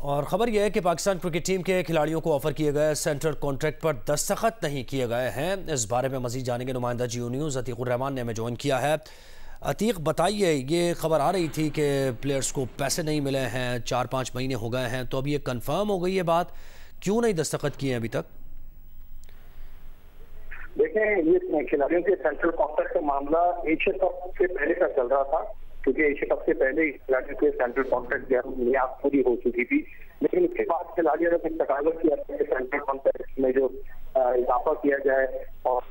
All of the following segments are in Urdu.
اور خبر یہ ہے کہ پاکستان کرکٹ ٹیم کے کھلاڑیوں کو آفر کیے گئے سینٹرل کانٹریکٹ پر دستخط نہیں کیے گئے ہیں۔ اس بارے میں مزید جانیں گے نمائندہ جیو نیوز عتیق الرحمان نے ہمیں جوائن کیا ہے۔ عتیق بتائیے، یہ خبر آ رہی تھی کہ پلیئرز کو پیسے نہیں ملے ہیں، 4-5 مہینے ہو گئے ہیں، تو اب یہ کنفرم ہو گئی ہے بات، کیوں نہیں دستخط کیے ہیں ابھی تک؟ دیکھیں، یہ کھلاڑیوں کے سینٹرل کانٹریکٹ کا معاملہ ایشیا کپ سے پہلے کا چل رہا تھا، کیونکہ ایشیا کپ سے پہلے کھلاڑیوں کے سینٹرل کانٹریکٹ جو ہے میعاد پوری ہو چکی تھی، لیکن اس کے بعد کھلاڑیوں نے کچھ تقاضا کیا کہ سینٹرل کانٹریکٹ میں جو اضافہ کیا جائے اور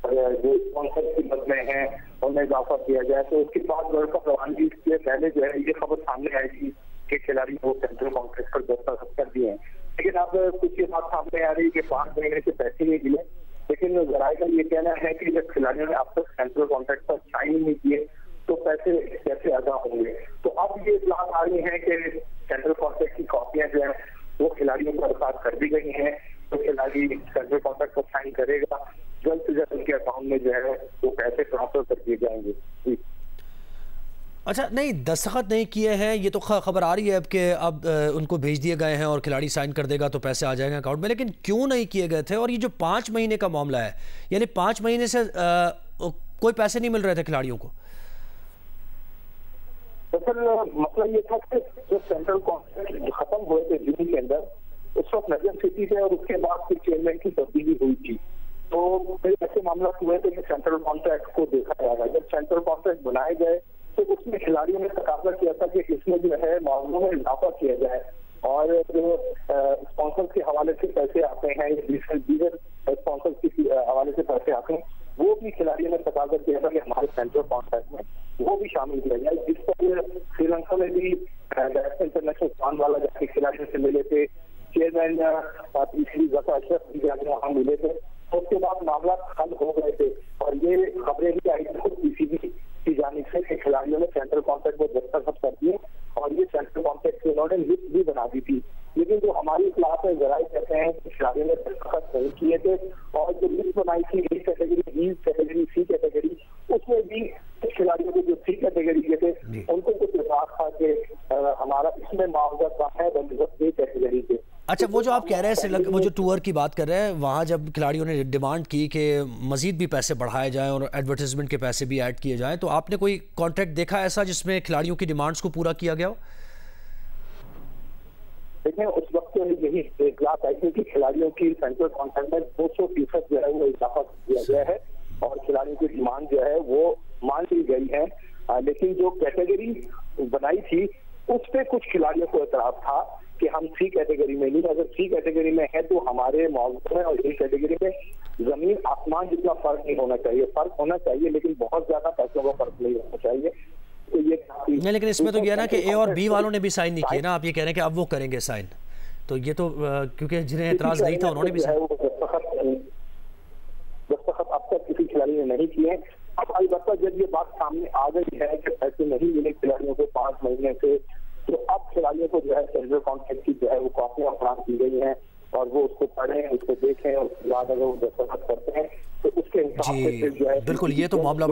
جو اسپانسر کی بدلے ہیں ان میں اضافہ کیا جائے۔ تو اس کے بعد ورلڈ کپ روانگی سے پہلے جو ہے یہ خبر سامنے آئی تھی کہ کھلاڑی کو سینٹرل کانٹریکٹ پر دستخط کر دیے ہیں، لیکن اب کچھ یہ بات سامنے آ رہی ہے کہ 5 مہینے سے پیسے نہیں ملے، لیکن ذرائع کا یہ کہنا ہے کہ جب کھلاڑیوں نے اب تک سینٹرل کانٹریکٹ پر سائن نہیں کیے تو پیسے کیسے ادا ہوں گے۔ تو اب یہ اطلاعات آ رہی ہیں کہ سینٹرل کانٹریکٹ کی کاپیاں جو ہیں وہ کھلاڑیوں کو ارسال کر دی گئی ہیں، تو کھلاڑی سینٹرل کانٹریکٹ پر سائن کرے گا، جلد سے جلد ان کے اکاؤنٹ میں جو ہے وہ پیسے ٹرانسفر کر دیے جائیں گے۔ اچھا، نہیں دستخط نہیں کیے ہیں، یہ تو خبر آ رہی ہے اب کہ اب ان کو بھیج دیے گئے ہیں اور کھلاڑی سائن کر دے گا تو پیسے آ جائیں گے اکاؤنٹ میں، لیکن کیوں نہیں کیے گئے تھے؟ اور یہ جو 5 مہینے کا معاملہ ہے، یعنی 5 مہینے سے کوئی پیسے نہیں مل رہے تھے کھلاڑیوں کو؟ اصل مسئلہ یہ تھا کہ جو سینٹرل کانٹریکٹ ختم ہوئے تھے جون کے اندر، اس وقت نظر سٹی تھے اور اس کے بعد پھر چیئرمین کی تبدیلی ہوئی تھی، تو پھر ایسے معاملات ہوئے تھے کہ سینٹرل کانٹریکٹ کو دیکھا جائے گا۔ جب سینٹرل کانٹریکٹ بنائے گئے تو اس میں کھلاڑیوں نے تقاضا کیا تھا کہ اس میں جو ہے معاوضوں میں اضافہ کیا جائے، اور جو اسپانسر کے حوالے سے پیسے آتے ہیں، دیگر اسپانسر کے حوالے سے پیسے آتے ہیں، وہ بھی کھلاڑیوں نے تقاضا کیا تھا کہ ہمارے سینٹرل کانٹریکٹ میں وہ بھی شامل کیا جائے، جس پر سری لنکا میں بھی ڈائریکٹر انٹرنیشنل فنڈ والا جا کے کھلاڑیوں سے ملے تھے، چیئرمین ظفر اشرف بھی جانے وہاں ملے تھے، اس کے بعد معاملات حل ہو گئے تھے، اور یہ خبریں بھی آئی تھی پی سی بی کی جانب سے کہ کھلاڑیوں نے سینٹرل کانٹریکٹ پر دستخط کر دیے اور یہ سینٹرل کانٹریکٹ کی انہوں نے لسٹ بھی بنا دی تھی، لیکن جو ہماری اطلاعات میں ذرائع کہتے ہیں کہ کھلاڑیوں نے دستخط نہیں کیے تھے، اور جو لسٹ بنائی تھی A category, B category, C category, اس میں بھی کچھ کھلاڑیوں کو جو سی کیٹیگری کے تھے ان کو کچھ اضافہ تھا کہ ہمارا اس میں معاوضہ کم ہے بنسبت اے کیٹیگری کے۔ اچھا، وہ جو آپ کہہ رہے ہیں وہ جو ٹور کی بات کر رہے ہیں، وہاں جب کھلاڑیوں نے ڈیمانڈ کی کہ مزید بھی پیسے بڑھائے جائیں اور ایڈورٹائزمنٹ کے پیسے بھی ایڈ کیے جائیں، تو آپ نے کوئی کانٹریکٹ دیکھا ایسا جس میں کھلاڑیوں کی ڈیمانڈز کو پورا کیا گیا ہو؟ دیکھیں، اس وقت یہی اطلاعات آئی تھی کہ کھلاڑیوں کی سینٹرل کانٹریکٹ میں 200% جو ہے وہ اضافہ کیا گیا ہے اور کھلاڑیوں کی ڈیمانڈ جو ہے وہ مان لی گئی ہے، لیکن جو کیٹیگری بنائی تھی اس پہ کچھ کھلاڑیوں کو اعتراض تھا کہ ہم سی کیٹیگری میں نہیں، اگر سی کیٹیگری میں ہے تو ہمارے معاوضے میں اور اے کیٹیگری میں زمین آسمان جتنا فرق نہیں ہونا چاہیے، فرق ہونا چاہیے لیکن بہت زیادہ پیسوں کا فرق نہیں ہونا چاہیے۔ تو یہ نہیں، لیکن اس میں تو یہ نا کہ اے اور بی والوں نے بھی سائن نہیں کیے نا، آپ یہ کہہ رہے ہیں کہ اب وہ کریں گے سائن، تو یہ تو کیونکہ جنہیں اعتراض نہیں تھا انہوں نے بھی دستخط اب تک کسی کھلاڑی نے نہیں کیے۔ اب البتہ جب یہ بات سامنے آ گئی ہے کہ پیسے نہیں ملے کھلاڑیوں کو 5 مہینے سے، تو اب کھلاڑیوں کو جو ہے سینٹرل کانٹریکٹ کی جو ہے وہ کاپیاں فراہم کی گئی ہیں اور وہ اس کو پڑھیں، اس کو دیکھیں، اور اس کے بعد اگر وہ دستخط کرتے ہیں تو اس کے حساب سے جو ہے بالکل، یہ تو معاملہ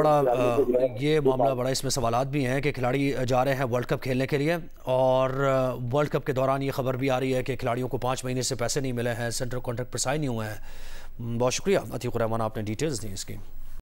بڑا اس میں سوالات بھی ہیں کہ کھلاڑی جا رہے ہیں ورلڈ کپ کھیلنے کے لیے، اور ورلڈ کپ کے دوران یہ خبر بھی آ رہی ہے کہ کھلاڑیوں کو 5 مہینے سے پیسے نہیں ملے ہیں، سینٹرل کانٹریکٹ پر سائن نہیں ہوئے ہیں۔ بہت شکریہ عتیق الرحمان، آپ نے ڈیٹیلز دی اس کی۔